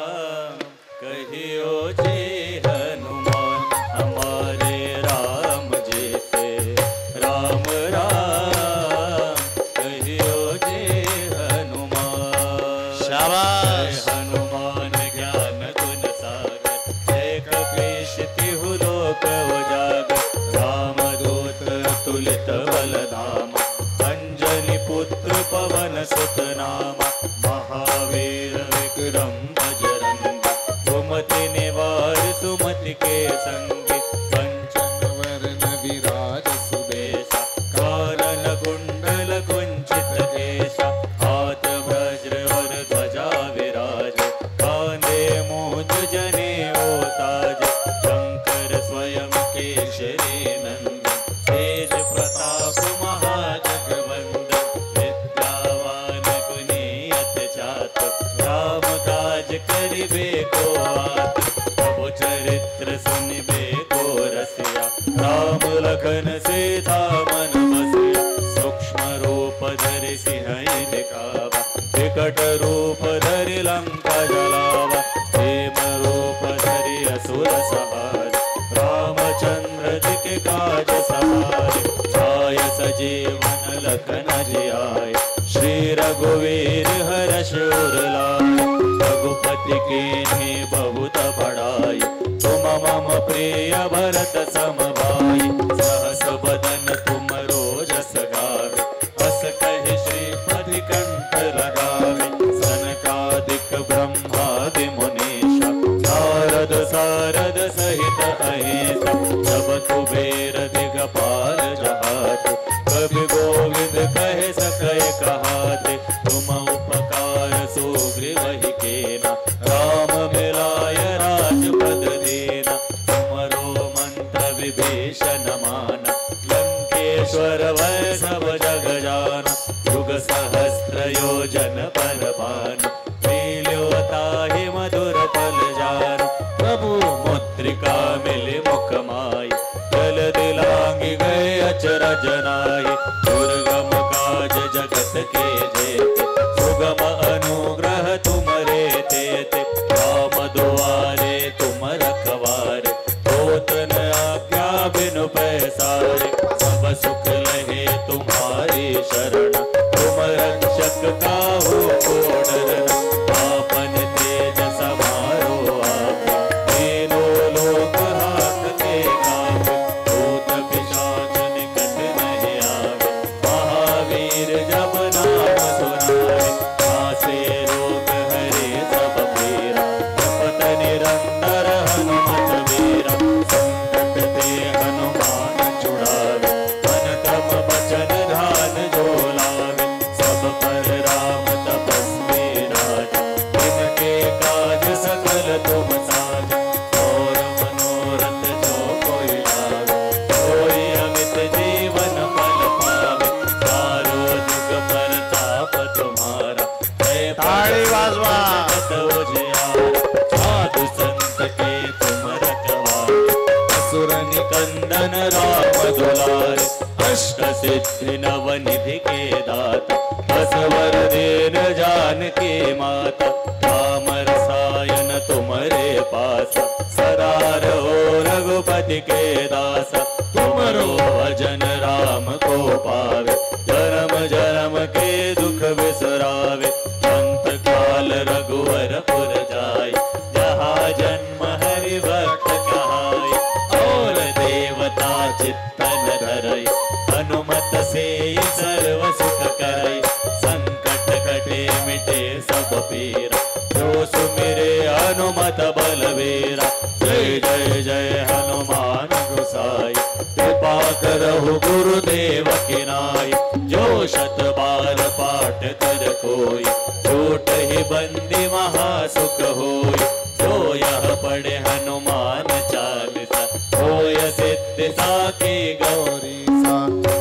कहियो जी हनुमान हमारे राम जी से राम राम कहियो जी हनुमान। शाबाश। हनुमान ज्ञान गुण सागर जय कपीश तिहु लोक उजागर रामदूत तुलित बलधाम अंजनी पुत्र पवन सुत नाम महावीर विक्रम सुमति निवार सुमति के संगी कंचन वरण विराज सुबेशा कानन कुंडल कुंचित केशा हाथ वज्र और ध्वजा विराज कांधे मूंज जनेऊ ताज शंकर स्वयं केशरी नंदन तेज प्रताप महाजगवंदन विद्यावान गुणियत चातुर राम काज करिबे को प्रभु चरित्र सुनिबे को रसिया राम लखन सीता मन बसिया सूक्ष्म रूप धरि सिंह दिखावा विकट रूप धरि लंका जलावा हेम रूप धरि असुर संहार रामचंद्र जी के काज सहारे आय सजीवन लखन जियाय श्री रघुवीर हर्ष उर लाए रघुपति कीन्ही बहुत बड़ाई तुम मम प्रिय भरत सम भाई सहस बदन तुम रोजस गावे अस कहि श्रीपति कंठ लगावे सनकादिक ब्रह्मादि मुनीषा नारद सारद सहित अहिंसा सब कुबेर दिगपाल जहात कवि गोविंद कहे सकय कहाते तुम उपकार सुग्रीव केना राम मिलाय राजपद देना तुमरो मंत्र विभीषण माना लंकेश्वर वै सब जग जाना युग सहस्त्र योजन पर भानु लील्योताहि मधुर फल जान प्रभु मुद्रिका मिली मुख माई जल दिलांगी गए अचरज नाहि दुर्गम काज जगत के जेते सुगम अनुग्रह तुमरे तेते राम दुआरे तुम रखवारे होत न आज्ञा बिनु पैसारे सब सुख लहे तुम्हारी शरण तुम रक्षक काहू को डरना आपन तेज समारो आप तीनों लोक हाकते काबे भूत पिशाच निकट नहीं आवे महावीर जब नाम सुनावे नासे रोग हरे सब पीरा जपत निरंतर हनुमत वीरा संकट ते हनुमान छुड़ावे मन क्रम वचन ध्यान जो लावे सब पर राम तपस्वी राजा इनके काज सकल तुम साजा और मनोरथ जो कोई लावे कोई अमित जीवन फल पावे चारों जुग परताप तुम्हारा ताड़ी बाजवा। साधु संत के तुम रखवारे असुर निकंदन राम दुलारे अष्ट सिद्धि नव निधि के दाता बसवर दीन जानकी माता राम रसायन तुम्हारे पास सदा रहो रघुपति के दास तुमरो भजन राम को पावे जन्म जन्म के दुख बिसरावे अंत काल रघुवर पुर जाय जहाँ जन्म हरि भक्त कहाय और देवता चित्तन धरय हनुमत से सर्व सुख करय संकट कटे मिटे सब पीरा जो सुमिरे हनुमत बलवीरा जय जय जय हनुमान गोसाई कृपा करहु गुरुदेव की नाय जो शत बार पाठ कर कोई छूट ही बंदी महासुख होय जो यह पढ़े हनुमान चालीसा होय सिद्धि साखी गौरी सा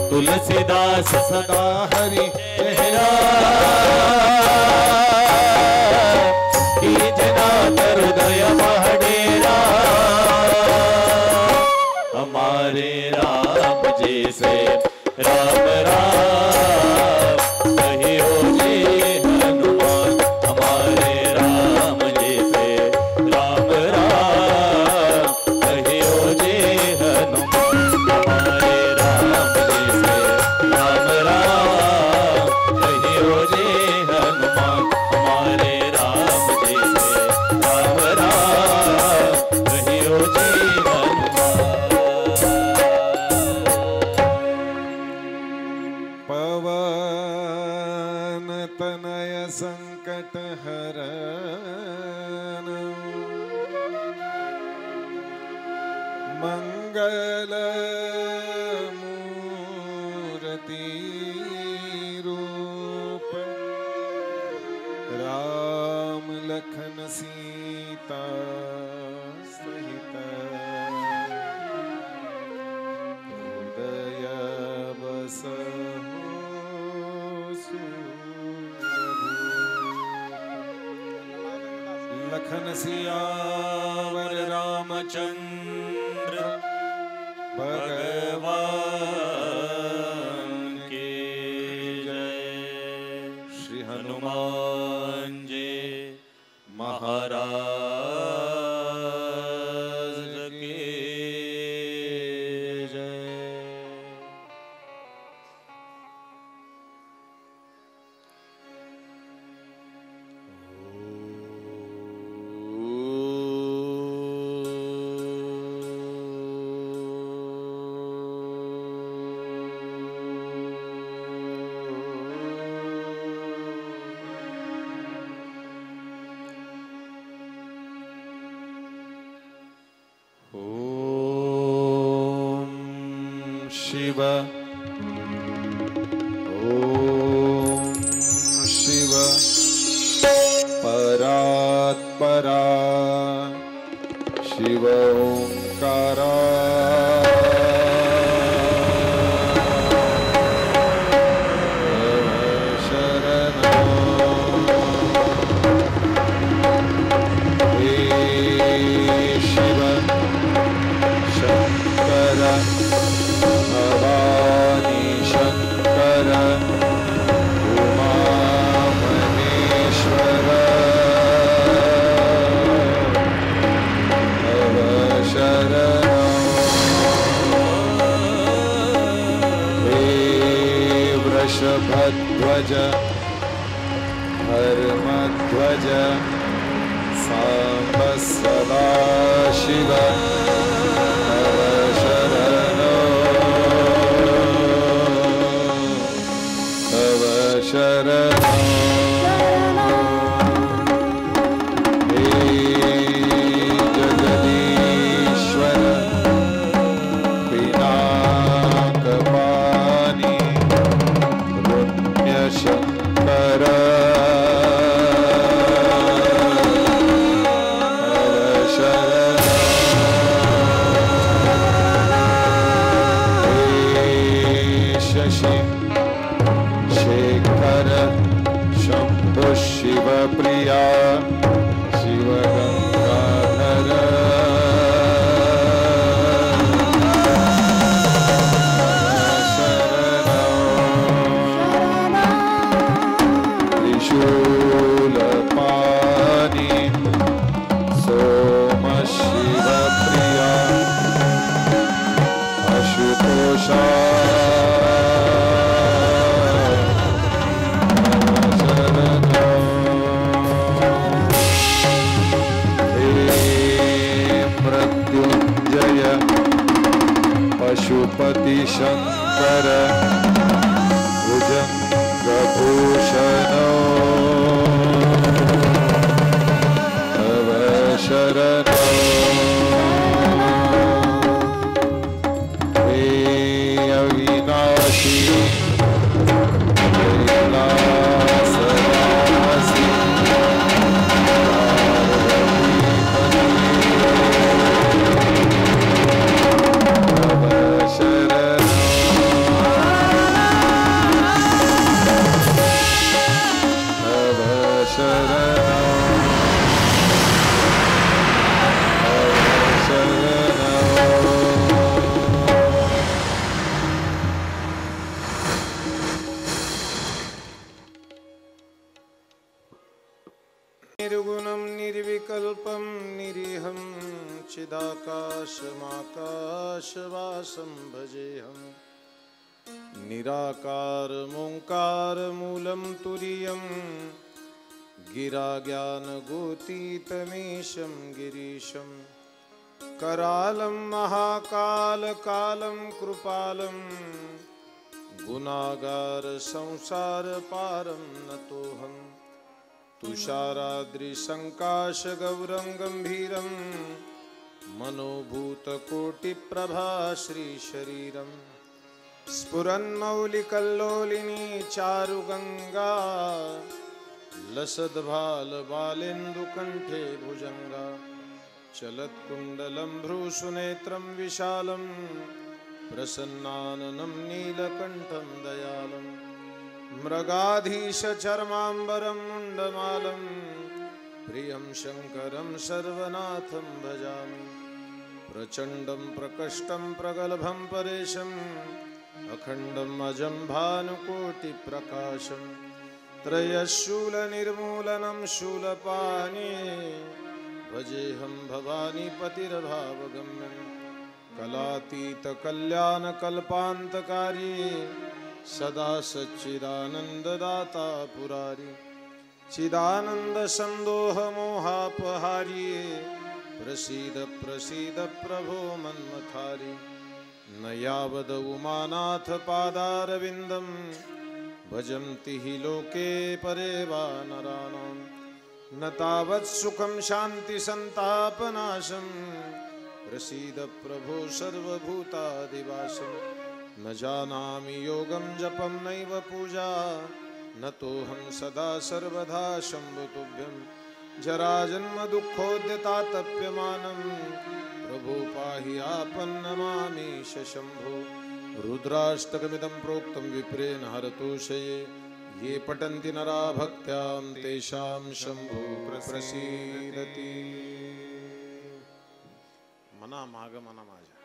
तुलसीदास सदा हरि चेहरा हृदय महडेरा हमारे राम जी से राम राम कहियो जी हनुमान हमारे राम जी से मंगल मूर्ति रूप राम लखन सीता सहित हृदय बसहु लखन सियावर रामचंद्र भगवान की जय। श्री हनुमान जी महाराज की जय। शिव ओम शिव परात्परा शिव ओंकारा भवानी शंकर उमा महेश्वर भव शरणं। हे वृषभध्वज धर्मध्वज सांब सदा शिव शरणं। हे जगदीश्वर पिनाकपाणि पुण्यशंकर शशि शेखर शंभु शिव प्रिया शिव गंगाधर त्रिशूलपाणि सोम शिव प्रिया आशुतोषा पशुपति शंकर भुजंगभूषण तव शरणं। हे अविनाशी कैलासवासी निर्गुणं निर्विकल्पं निरीहं चिदाकाशमाकाशवासं भजेऽहं। निराकारमोङ्कारमूलं तुरीयं गिराज्ञानगोतीतमीशं गिरीशं। करालं महाकालकालं कृपालं गुणागार संसार पारं नतोऽहम्। तुषाराद्रिसङ्काशगौरं गम्भीरं मनोभूतकोटिप्रभा श्रीशरीरम् स्फुरन्मौलिकल्लोलिनी चारुगङ्गा लसद्भालबालेन्दुकण्ठे भुजङ्गा चलत्कुण्डलं भ्रूसुनेत्रं विशालं प्रसन्नाननं नीलकण्ठं दयालं मृगाधीशचर्माम्बरं मुण्डमालं प्रियं शङ्करं सर्वनाथं भजामि प्रचण्डं प्रकष्टं प्रगल्भं परेशम् अखण्डम् अजं भानुकोटिप्रकाशं त्रयशूलनिर्मूलनं शूलपाणि भजेऽहं भवानीपतिर्भावगम्यं कलातीतकल्याणकल्पान्तकारी सदा सच्चिदानन्ददाता पुरारी चिदानन्दसन्दोहमोहापहारी प्रसीद प्रसीद प्रभो मन्मथारी न यावद उमानाथ पादारविन्दं भजन्ति हि लोके परे वा नराणां न तावत् सुखं शान्ति संतापनाशं प्रसीद प्रभो सर्वभूतादिवासं न जानामि योगं जपं नैव पूजा न तोऽहं सदा सर्वदा शम्भुतुभ्यं जराजन्म दुःखोद्यतातप्यमानं प्रभो पाहि आपन्नमामीश शम्भो रुद्राष्टकमिदं प्रोक्तं विप्रेण हरतोषये ये पठन्ति नरा भक्त्यां तेषां शम्भो प्रसीदति मना माग मना माझ्या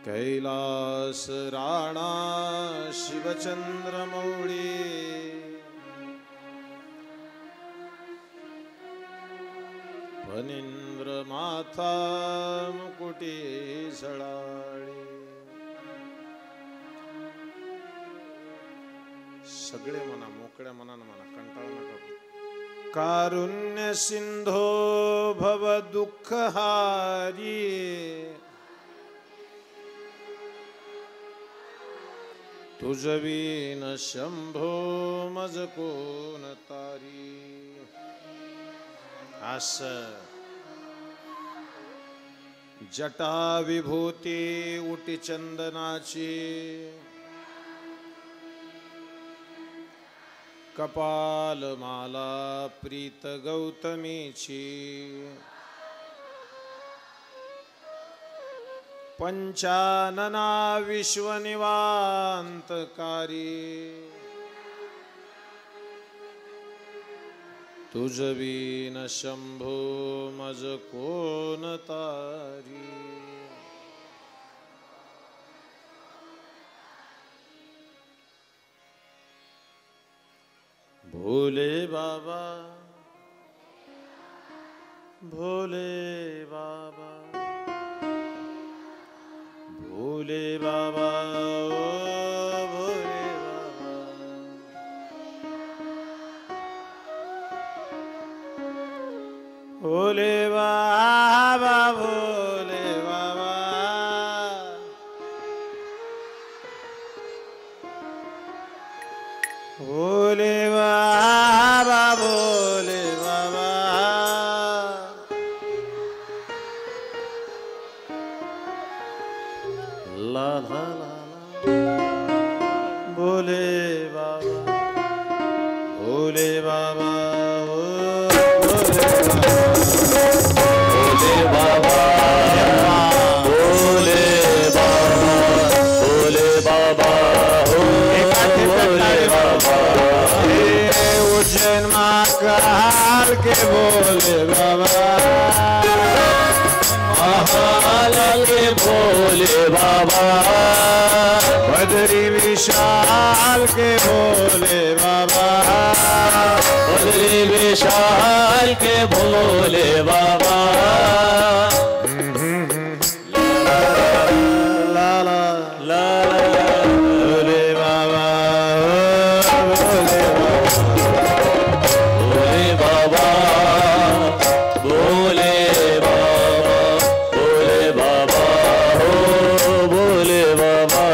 कैलास राणा शिवचंद्रमौळी फणींद्र माथा मुकुटी झळाळी सगळे म्हणा मोकळ्या मनानं म्हणा कंटाळू नका कारुण्य सिंधो भव दुःखहारी तुझवीन शंभो मज कोण तारी आस जटा विभूती उटी चंदनाची कपाल माला प्रीत गौतमीची पंचानना विश्वनिवांतकारी तुझवीन शंभो मज कोण तारी भोले बाबा भोले बाबा भोले बाबा ओ भोले बाबा भोले बाबा भोले बाबा भोले बाबा भोले बाबा ला ला ला भोले बाबा भोले बाबा ओ भोले बाबा भोले बाबा भोले बाबा भोले बाबा उज्जैन महाकाल के भोले बाबा महाकाल के भोले बाबा बद्री विशाल के भोले बाबा बद्री विशाल के भोले बाबा ला ला ला भोले बाबा भोले बाबा भोले बाबा भोले बाबा हो भोले बाबा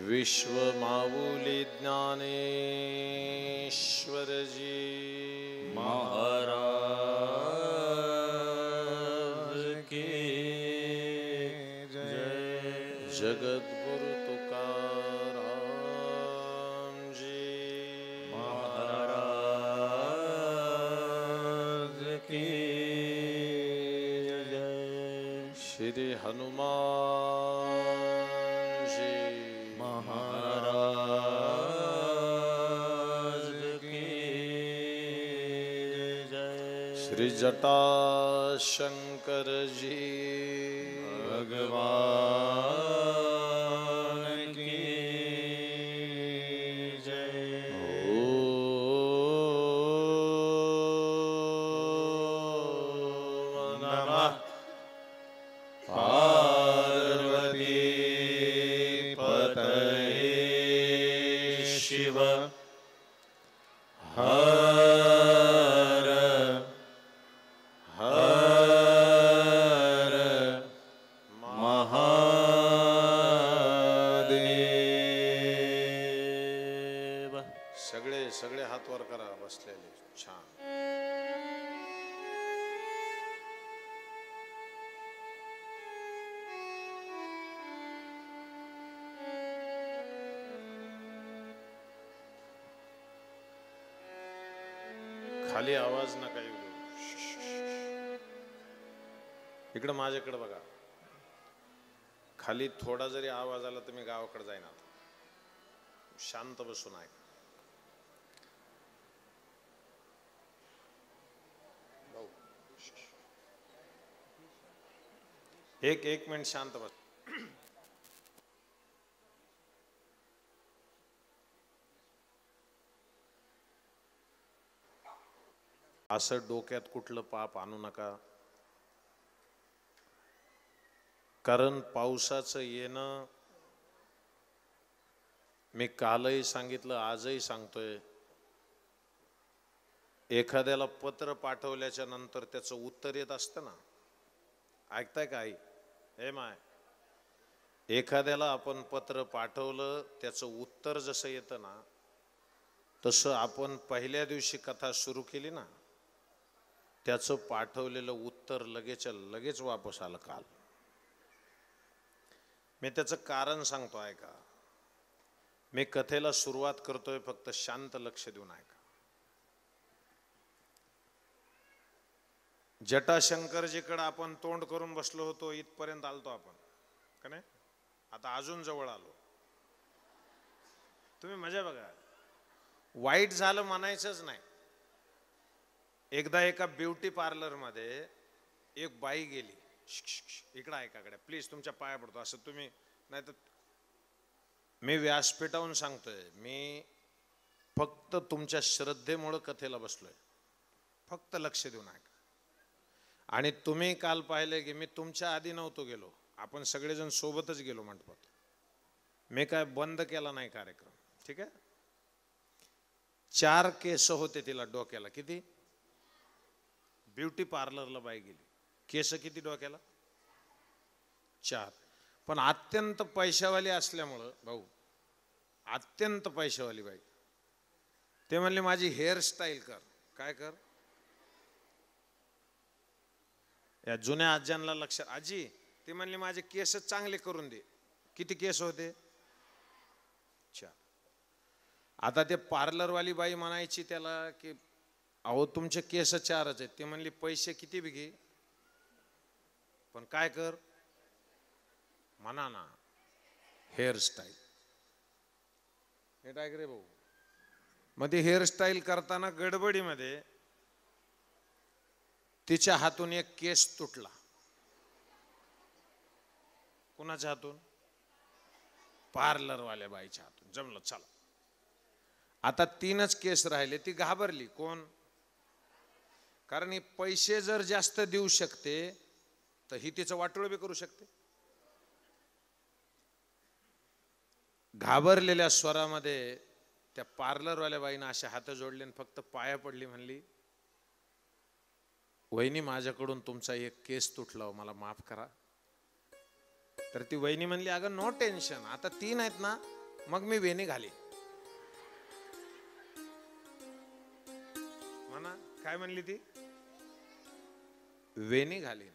विश्व माऊली ज्ञानेश्वरजी महाराज की जय। जगद्गुरु तुकारामजी महाराज की जय। श्री हनुमान जी महाराज की जय। श्री जटाशंकर जी भगवान की जय। ओम नमः पार्वती पतये शिव हर हर महादेव। सगळे सगळे हात वर करा बसलेले छान। खाली आवाज नका येऊ देऊ। इकडं माझ्याकडे बघा, खाली थोडा जरी आवाज आला तर मी गावाकडे जाईन आता। शांत बसून ऐक। एक मिनिट शांत बस। असं डोक्यात कुठलं पाप आणू नका, कारण पावसाचं येणं मी कालही सांगितलं, आजही सांगतोय। एखाद्याला पत्र पाठवल्याच्या नंतर त्याचं उत्तर येत असतं ना, ऐकताय का आई? हे माय, एखाद्याला आपण पत्र पाठवलं त्याचं उत्तर जसं येतं ना, तसं आपण पहिल्या दिवशी कथा सुरू केली ना, त्याचं पाठवलेलं उत्तर लगेच वापस आलं काल. मी त्याचं कारण सांगतो ऐका. मी कथेला सुरुवात करतोय, फक्त शांत लक्ष देऊन ऐका. जटाशंकरजीकडे आपण तोंड करून बसलो होतो, इथपर्यंत आलतो आपण का नाही? आता अजून जवळ आलो. तुम्ही मजा बघा. वाईट झालं म्हणायचंच नाही. एकदा एका ब्युटी पार्लर मध्ये एक बाई गेली. इकडं ऐकाकडे प्लीज, तुमच्या पाया पडतो. असं तुम्ही नाही तर मी व्यासपीठावरून सांगतोय. मी फक्त तुमच्या श्रद्धेमुळे कथेला बसलोय. फक्त लक्ष देऊन ऐका. आणि तुम्ही काल पाहिले की मी तुमच्या आधी नव्हतो गेलो, आपण सगळेजण सोबतच गेलो मंडपात. मी काय बंद केला नाही कार्यक्रम. ठीक आहे. 4 केस होते तिला डोक्याला. किती? ब्युटी पार्लरला बाई गेली, केस किती डोक्याला? 4. पण अत्यंत पैशावाली असल्यामुळं भाऊ, अत्यंत पैशावाली बाई, ते म्हणले माझी हेअरस्टाईल कर. काय कर? या जुन्या आज्यांना लक्षात. आजी ते म्हणले माझे केस चांगले करून दे. किती केस होते? 4. आता ते पार्लरवाली बाई म्हणायची त्याला की अहो तुमचे केस 4च आहेत. ते म्हणले पैसे किती बी घे, पण काय कर म्हणा ना, हेअरस्टाईल. हे काय रे भाऊ. मग ते हेअरस्टाईल करताना गडबडीमध्ये तिच्या हातून एक केस तुटला. कुणाच्या हातून? पार्लरवाल्या बाईच्या हातून. जमलं, चला. आता 3च केस राहिले. ती घाबरली. कोण? कारण ही पैसे जर जास्त देऊ शकते तर ही तिचं वाटोळ बी करू शकते. घाबरलेल्या स्वरामध्ये त्या पार्लरवाल्या बाईनं अशा हात जोडले आणि फक्त पाया पडली. म्हणली वहिनी माझ्याकडून तुमचा एक केस तुटला, मला माफ करा. तर ती वहिनी म्हणली अगं नो टेन्शन, आता 3 आहेत ना, मग मी वेणी घाली. म्हणा काय म्हणली ती? वेणी घाली.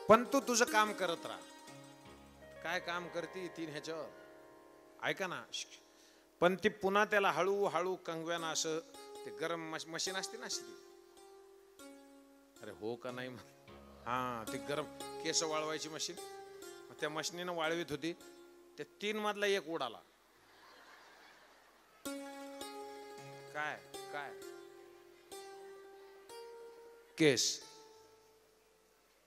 पण तू तुझं काम करत राहा. काय काम करती? 3 ह्याच्यावर ऐका ना. पण ती पुन्हा त्याला हळूहळू कंगव्यानं असं, ते गरम मशीन असते ना अशी, अरे हो का नाही, हा ती गरम केस वाळवायची मशीन, त्या मशीनीनं वाळवीत होती. त्या 3 मधला एक उडाला. काय काय? केस.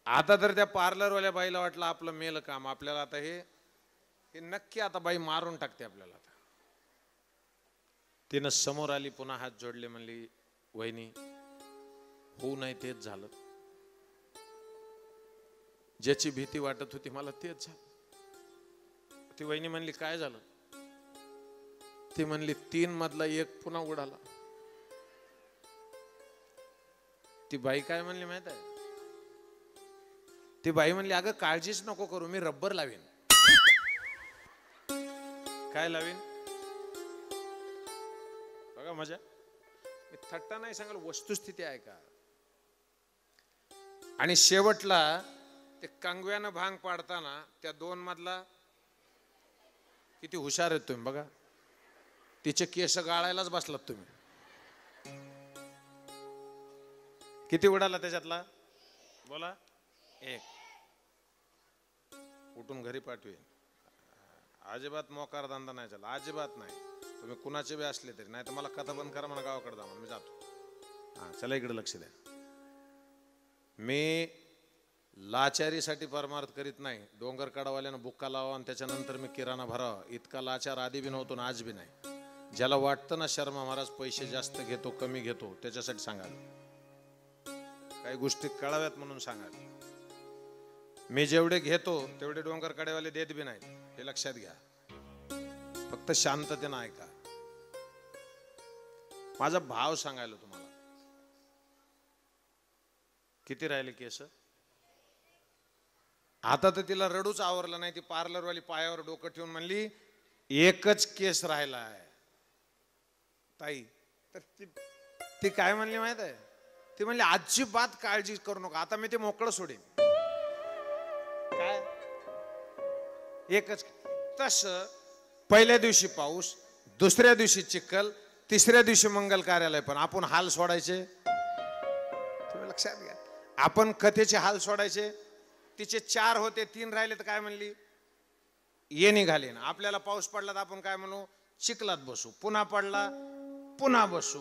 आता तर त्या पार्लरवाल्या बाईला वाटलं आपलं मेलं काम. आपल्याला आता हे नक्की आता बाई मारून टाकते आपल्याला. आता तिनं समोर आली, पुन्हा हात जोडले, म्हणली वहिनी होऊ नाही तेच झालं. ज्याची भीती वाटत होती मला तेच झालं. ती वहिनी म्हणली काय झालं? ती म्हणली 3 मधला एक पुन्हा उडाला. ती बाई काय म्हणली माहित आहे? ती बाई म्हणली अगं काळजीच नको करू, मी रब्बर लावीन. काय लावीन? बघा मजा. मी थट्टा नाही सांगाल, वस्तुस्थिती आहे का. आणि शेवटला ते कांगव्यानं भांग पाडताना त्या 2 मधला, किती हुशार आहेत तुम्ही बघा, तिचे केस गाळायलाच बसलात तुम्ही. किती उडाला त्याच्यातला? बोला. 1. उठून घरी पाठवे. अजिबात मोकार धंदा नाही झाला, अजिबात नाही. तुम्ही कुणाचे बी असले तरी. नाही तर मला कथा बंद करा, मला गावाकडे जा, मी जातो. हा चला इकडे लक्ष द्या. मी लाचारीसाठी परमार्थ करीत नाही. डोंगर कडावाल्यानं बुक्का लावा आणि त्याच्यानंतर मी किराणा भरावा, इतका लाचार आधी बी नव्हतो ना आज बी नाही. ज्याला वाटतं ना शर्मा महाराज पैसे जास्त घेतो कमी घेतो, त्याच्यासाठी सांगाल. काही गोष्टी कळाव्यात म्हणून सांगाल. मी जेवढे घेतो तेवढे डोंगर कडेवाले देत बी नाहीत, हे लक्षात घ्या. फक्त शांततेनं ऐका. माझा भाव सांगायला तुम्हाला. किती राहिले केस? आता तर तिला रडूच आवरलं नाही. ती पार्लरवाली पायावर डोकं ठेवून म्हणली एकच केस राहिला आहे ताई, तर ती काय म्हणली माहित आहे? ती म्हणली अजिबात काळजी करू नका, आता मी ते मोकळं सोडेन. काय एकच तस पहिल्या दिवशी पाऊस, दुसऱ्या दिवशी चिखल, तिसऱ्या दिवशी मंगल कार्यालय. पण आपण हाल सोडायचे. तुम्ही लक्षात घ्या, आपण कथेचे हाल सोडायचे. तिचे 4 होते, 3 राहिले, तर काय म्हणली? ये निघाले ना. आपल्याला पाऊस पडला तर आपण काय म्हणू? चिखलात बसू. पुन्हा पडला, पुन्हा बसू.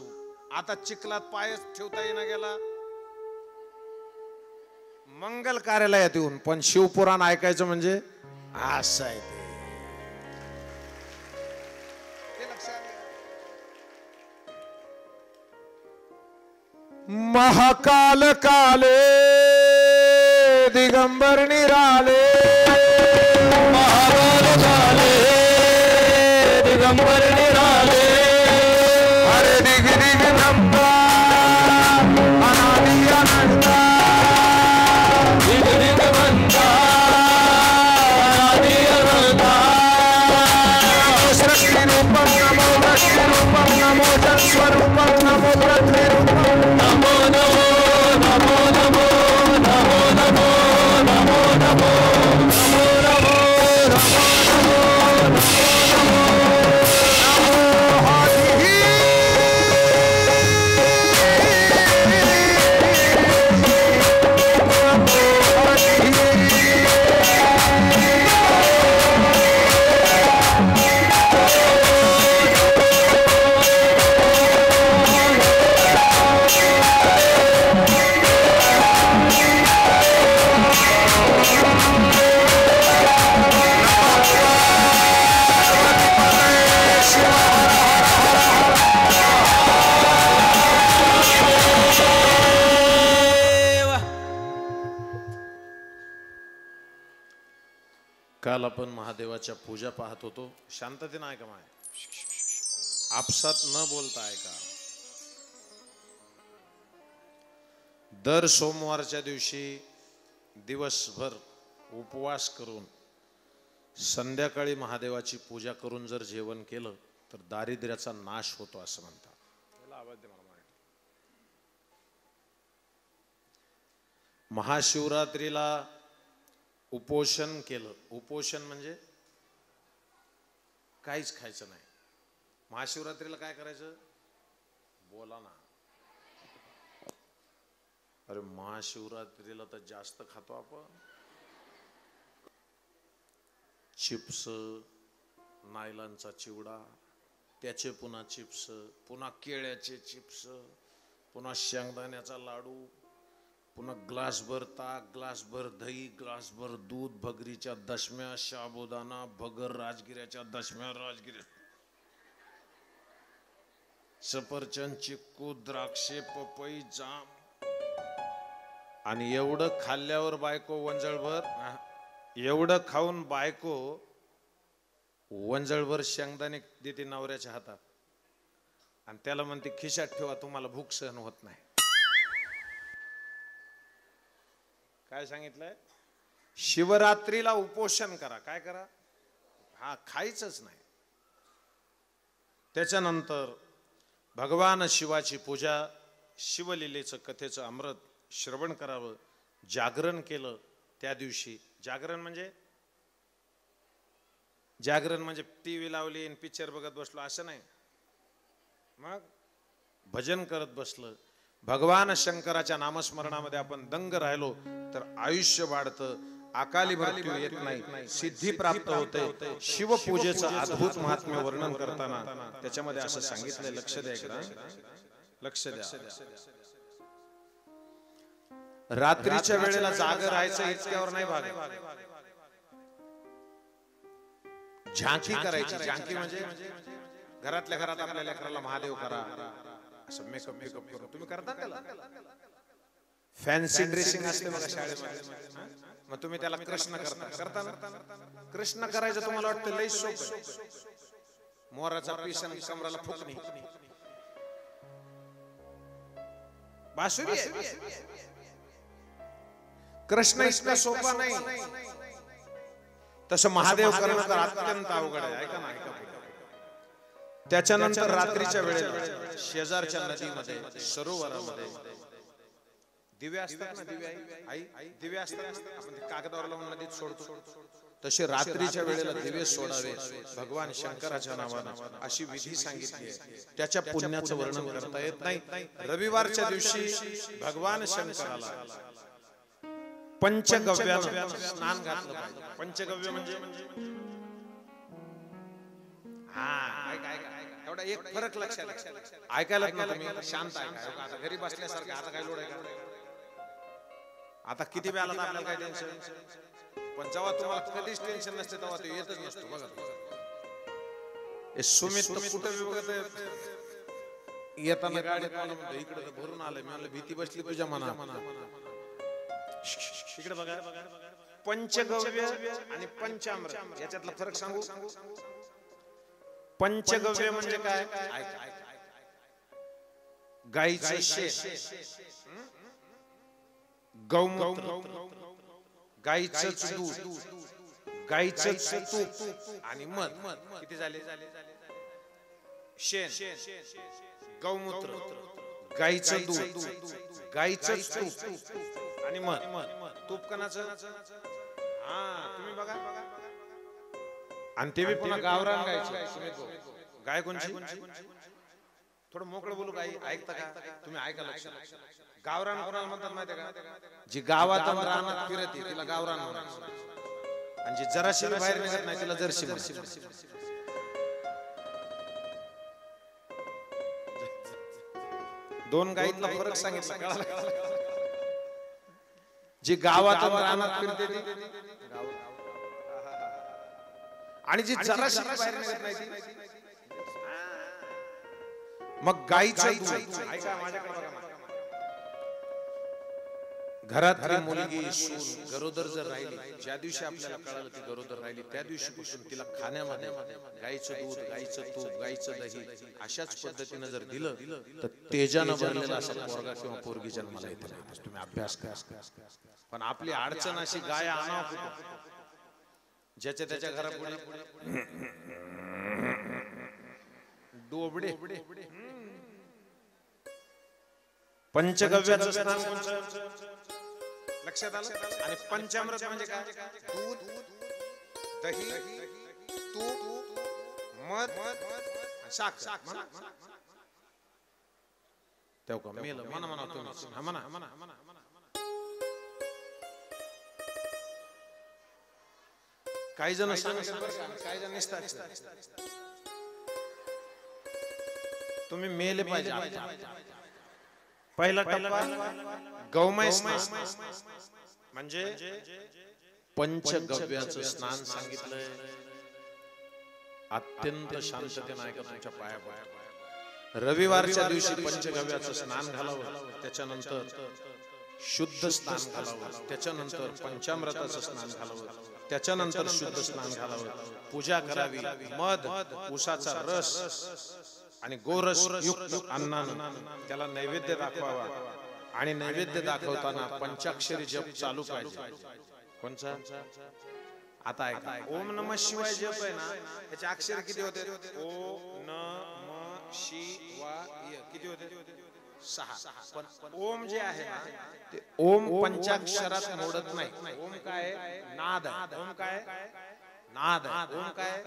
आता चिखलात पायच ठेवता येईना गेला. मंगल कार्यालयात येऊन पण शिवपुराण ऐकायचं म्हणजे असं आहे ते लक्षात घ्या. महाकाल काले दिगंबर निराले, महाकाल काले दिगंबर निराले, हरे दिग दिग नंदा अनादि अनंता, दिग दिग नंदा अनादि अनंता, सृष्टि रूपम नमो वृष्टि रूपम नमो जल स्वरूपम नमो पृथ्वी रूपम नमो नमो नमो नमो नमो नमो नमो नमो नमो नमो काल आपण महादेवाच्या पूजा पाहत होतो. शांततेनं ऐका माय, आपसात न बोलता ऐका. दर सोमवारच्या दिवशी दिवसभर उपवास करून संध्याकाळी महादेवाची पूजा करून जर जेवण केलं तर दारिद्र्याचा नाश होतो असं म्हणतात. महाशिवरात्रीला उपोषण केलं. उपोषण म्हणजे काहीच खायचं नाही. महाशिवरात्रीला काय करायचं? बोला ना. अरे महाशिवरात्रीला तर जास्त खातो आपण. चिप्स, नायलॉनचा चिवडा, त्याचे पुन्हा चिप्स, पुन्हा केळ्याचे चिप्स, पुन्हा शेंगदाण्याचा लाडू, पुन्हा ग्लासभर ताक, ग्लासभर दही, ग्लासभर दूध, भगरीच्या दशम्या, साबुदाणा, भगर, राजगिऱ्याच्या दशम्या, राजगिऱ्या, सफरचंद, चिक्कू, द्राक्षे, पपई, जाम. आणि एवढं खाल्ल्यावर बायको वंजळभर, एवढं खाऊन बायको वंजळभर शेंगदाणे देते नवऱ्याच्या हातात आणि त्याला म्हणते खिशात ठेवा, तुम्हाला भूक सहन होत नाही. काय सांगितलंय? शिवरात्रीला उपोषण करा. काय करा? हा, खायचंच नाही. त्याच्यानंतर भगवान शिवाची पूजा, शिवलीलेचं कथेचं अमृत श्रवण करावं. जागरण केलं त्या दिवशी. जागरण म्हणजे टीव्ही लावली आणि पिक्चर बघत बसलो असं नाही. मग भजन करत बसलं. भगवान शंकराच्या नामस्मरणामध्ये आपण दंग राहिलो तर आयुष्य वाढतं, अकाली मृत्यू येत नाही, सिद्धी प्राप्त होते. शिवपूजेचं अद्भुत महात्म्य वर्णन करताना त्याच्यामध्ये असं सांगितलंय. लक्ष द्या एकदा, लक्ष द्या. रात्रीच्या वेळेला जाग राहायचं इतक्यावर नाही भाग. झांकी करायची. झांकी म्हणजे घरातल्या घरात आपल्या लेकराला महादेव करा असं मेकअप करून तुम्ही करता. त्याला फॅन्सी ड्रेसिंग असते बघा शाळेमध्ये. मग तुम्ही त्याला कृष्ण करता ना. कृष्ण करायचं तुम्हाला वाटतं लई सोपं. मोराचा पीस आणि कमराला फुकणी, बासुरी. कृष्ण इतका सोपा नाही. तसं महादेव करणं तर अत्यंत अवघड आहे. ऐका ना, ऐका. त्याच्यानंतर रात्रीच्या वेळेला शेजारच्या नदीमध्ये सरोवरामध्ये दिवे असतात ना, दिवे आई दिवे असतात ना, आपण ते कागदावर लावून नदीत सोडतो, तसे रात्रीच्या वेळेला दिवे सोडावे भगवान शंकराच्या नावानं अशी विधी सांगितली आहे. त्याच्या पुण्याचं वर्णन करता येत नाही. रविवारच्या दिवशी भगवान शंकराला पंचगव्यानं स्नान घातलं पाहिजे. पंचगव्य म्हणजे एवढा एक फरक लक्षात ऐकायला ना तुम्ही शांत ऐका. आता घरी बसल्यासारखं आता काय लोड आहे का? आता किती वेळा आला आपल्याला काय टेन्शन, पण जेव्हा तुम्हाला कधीच टेन्शन नसते तेव्हा ते येतच नसतो. बघा सुमित कुठे येताना गाडी इकडे भरून आलंय, मला भीती बसली तुझ्या मनात. इकडे बघा, पंचगव्य आणि पंचामृत याच्यातला फरक सांगू. पंचगव्य म्हणजे काय? गाईचं शेण, गौमूत्र, गाईचं दूध, गाईचं तूप आणि मध. किती झाले? शेण, गौमूत्र, गाईचं दूध, गाईचं तूप आणि मध. तूप कणाचं? तुम्ही बघा. आणि ते बी पुन्हा गावरान गायचं. गाय कोणची? थोडं मोकळं बोलू. गाई ऐकता का तुम्ही? ऐका लक्ष. गावरान कोणाला म्हणतात माहिती का? जी गावात रानात फिरते तिला गावरान म्हणतात, आणि जी जराशी बाहेर निघत नाही तिला जर्सी म्हणतात. दोन गाईतला फरक सांगितला कळाला? जी गावात रानात फिरते ती, आणि जी जराशी बाहेर निघत नाही ती मग गाईचं दूध. ऐका माझ्याकडे बघा. घरातली मुलगी सून गरोदर जर राहिली, ज्या दिवशी आपल्याला कळालं ती गरोदर राहिली त्या दिवशीपासून तिला खाण्यामध्ये गाईचं दूध, गाईचं तूप, गाईचं दही अशाच पद्धतीने जर दिलं तर तेजानं भरलेला असा पोरगा किंवा पोरगी जन्माला येते. तुम्ही अभ्यास करा. पण आपली अडचण अशी गाय आणावं ज्याच्या त्याच्या घरापुढे डोबडे. पंचगव्याचं स्नान लक्षात आलं. आणि पंचामृत म्हणजे काय? दूध, दही, तूप, मध, साखर. तेव्हा मेलं म्हणा म्हणा तुम्ही म्हणा. काही जण सांगतात, काही जण नसतात. तुम्ही मेले पाहिजे. पहिला टप्पा गौमय स्नान म्हणजे पंचगव्याचं स्नान सांगितलंय. अत्यंत शांततेने ऐका तुमच्या पाया पाया. रविवारच्या दिवशी पंचगव्याचं स्नान घालावं, त्याच्यानंतर शुद्ध स्नान घालावं, त्याच्यानंतर पंचामृताचं स्नान घालावं, त्याच्यानंतर शुद्ध स्नान घालावं, पूजा करावी. मध, उसाचा रस आणि गोरस युक्त अन्नानं त्याला नैवेद्य दाखवावा. आणि नैवेद्य दाखवताना पंचाक्षरी जप चालू पाहिजे. कोणचा? आता ऐका. ओम नमः शिवाय जप आहे ना, त्याचे अक्षर किती होते? ओम नमः शिवाय किती होते? 6. पण ओम जे आहे ना ते ओम पंचाक्षरात मोडत नाही. ओम काय? नाद. ओम काय? नाद. ओम काय?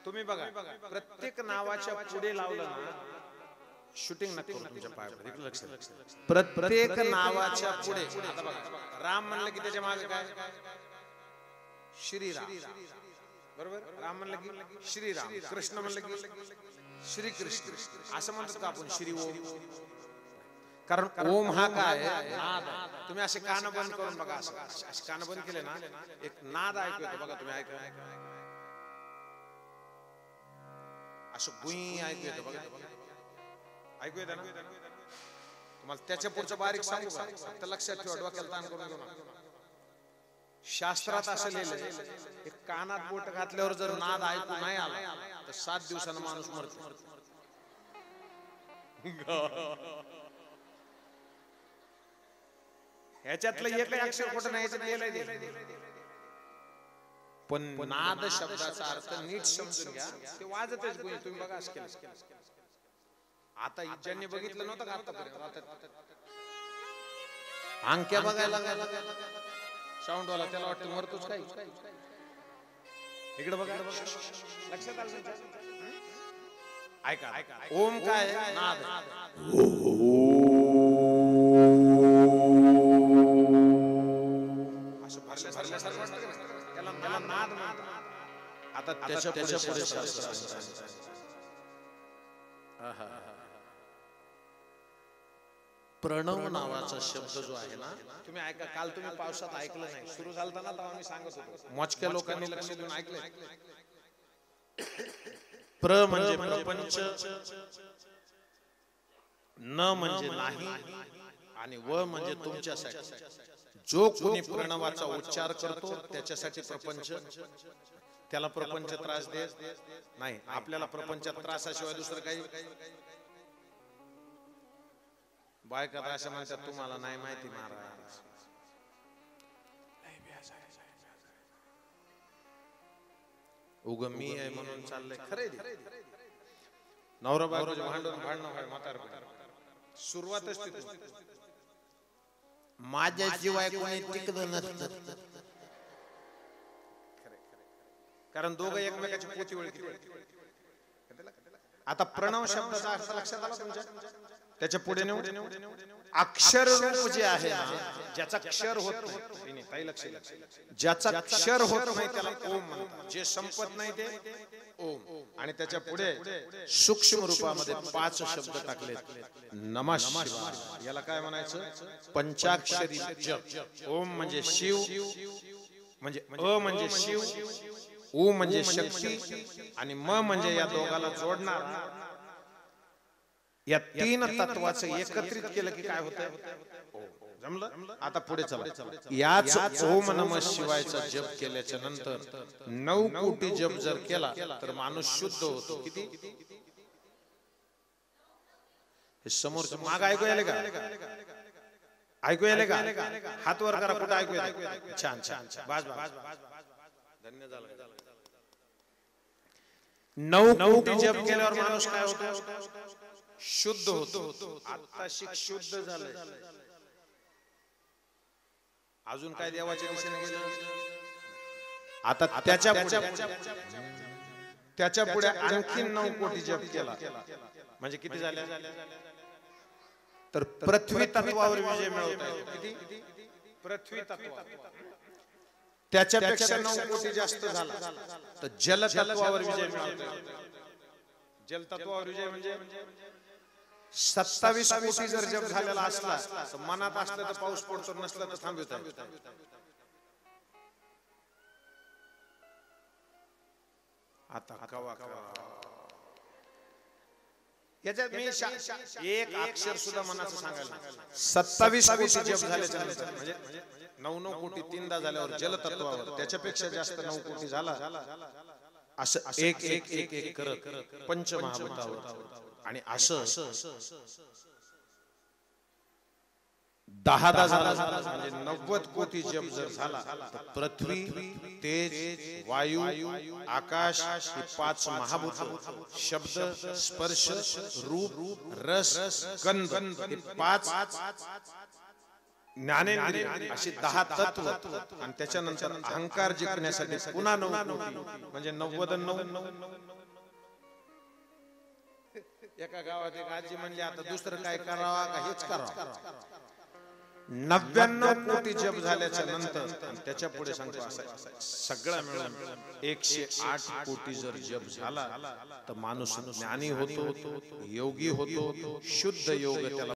तुम्ही बघा, प्रत्येक नावाच्या पुढे लावलं ना, शूटिंग नको तुमच्या पायावर. लक्ष. प्रत्येक नावाच्या पुढे आता बघा, राम म्हणलं की त्याच्या मागे काय? श्रीराम. बरोबर? राम म्हणलं की श्रीराम. कृष्ण म्हणलं की श्री कृष्ण. असं म्हणतात का आपण श्री ओम? कारण ओम हा काय? नाद. तुम्ही असे कान बंद करून बघा. असे कान बंद केले ना, एक नाद ऐकू येतो बघा. तुम्ही ऐका. असं गुई ऐकू येतं बघा. ऐकू येतं ना? तुम्हाला त्याच्या पुढचं बारीक सांगू का? फक्त लक्षात ठेवा, डोक्याला ताण करून घेऊ नका. शास्त्रात असं लिहिलंय, एक कानात बोट घातल्यावर जर नाद ऐकू नाही आला तर 7 दिवसानं माणूस मरतो. ह्याच्यातलं एकही अक्षर खोटं नाही. पण नाद शब्दाचा अर्थ नीट समजून घ्या. ते वाजतच गुंज. तुम्ही बघा असं केलं. आता ज्यांनी बघितलं नव्हतं का आतापर्यंत अंक्या बघायला साऊंड वाला त्याला वाटतं मरतोच काही. इकडे बघा. लक्षात आलं तुमच्या? ऐका. ओम काय आहे? नाद. असं भरल्यासारखं वाटतं का? त्याला नाद म्हणतात. आता त्याच्या पुढे शास्त्र. प्रणव नावाचा शब्द जो आहे ना, तुम्ही ऐका. काल तुम्ही पावसात ऐकलं नाही, सुरू झालता ना तेव्हा मी सांगत होतो. मोजक्या लोकांनी लक्ष देऊन ऐकलंय. प्र म्हणजे प्रपंच, न म्हणजे नाही, आणि व म्हणजे तुमच्यासाठी. जो कोणी प्रणवाचा उच्चार करतो त्याच्यासाठी प्रपंच. त्याला प्रपंच त्रास देत नाही. आपल्याला प्रपंचात त्रासाशिवाय दुसरं काही. बायका अशा म्हणतात तुम्हाला नाही माहिती महाराज. उग मी आहे म्हणून चाललंय. खरे नवरा बायकोचे भांडणं आहे म्हातारपणी. सुरुवातच तिथून. माझ्याशिवाय कोणी टिकलं नसतं. कारण दोघं एकमेकाची पोती ओळखी. आता प्रणव शब्दाचा अर्थ लक्षात आला तुमच्या? त्याच्या पुढे नेऊ. अक्षर रूप जे आहे ना, ज्याचा क्षर होत नाही, ज्याचा क्षर होत नाही त्याला ओम म्हणतात. जे संपत नाही ते ओम. आणि त्याच्या पुढे सूक्ष्म रूपामध्ये 5 शब्द टाकलेत. नमः शिवाय. याला काय म्हणायचं? पंचाक्षरी जप. ओम म्हणजे शिव, म्हणजे अ म्हणजे शिव, उ म्हणजे शक्ती, आणि म म्हणजे या दोघाला जोडणार. या 3 तत्वाचं एकत्रित केलं की काय होतं? जमलं? आता पुढे चला. याच ओम नमः शिवायचा जप केल्याच्या नंतर 9 कोटी जप जर केला तर माणूस शुद्ध होतो. किती? हे समोरचं माग ऐकू यायले का? ऐकू यायले का? हात वर करा. कुठं ऐकू येतं? छान. बास. धन्य झालं. 9 कोटी जप केल्यावर माणूस काय होतो? शुद्ध होतो. आता शुद्ध झालंय. अजून काय देवाच्या दिशेने गेलं? आता त्याच्या पुढे आणखी 9 कोटी जप केला म्हणजे किती झाले? तर पृथ्वी तत्वावर विजय मिळवता येतो. किती? पृथ्वी तत्वावर. त्याच्यापेक्षा 9 कोटी जास्त झाला तर जल तत्वावर विजय मिळवता येतो. जल तत्वावर विजय म्हणजे 27 कोटी जर जप झालेला असला तर मनात असलं तर पाऊस पडतो, नसलं तर थांबवता येतो. आता कवा याच्यात मी एक अक्षर सुद्धा मनाचं सांगायला. 27 कोटी जप झाल्याच्या नंतर म्हणजे 9 कोटी 3दा झाल्यावर जलतत्वावर त्याच्यापेक्षा जास्त 9 कोटी झाला. असं एक करत पंचमहाभूतावर. आणि असं 10 झाला म्हणजे 90 कोटी जप जर झाला तर पृथ्वी, तेज, वायू, आकाश ही 5 महाभूत, शब्द, स्पर्श, रूप, रस, गंध हे 5 ज्ञानेंद्रिय अशी 10 तत्व. आणि त्याच्यानंतर अहंकार जिंकण्यासाठी पुन्हा 9 कोटी म्हणजे 90. एका गावात एक आजी म्हणली आता दुसरं काय करावा का हेच करावं. 99 कोटी जप झाल्याच्या नंतर आणि त्याच्या पुढे सांगतो सगळा मिळून 108 कोटी जर जप झाला तर माणूस ज्ञानी होतो, योगी होतो, शुद्ध योग त्याला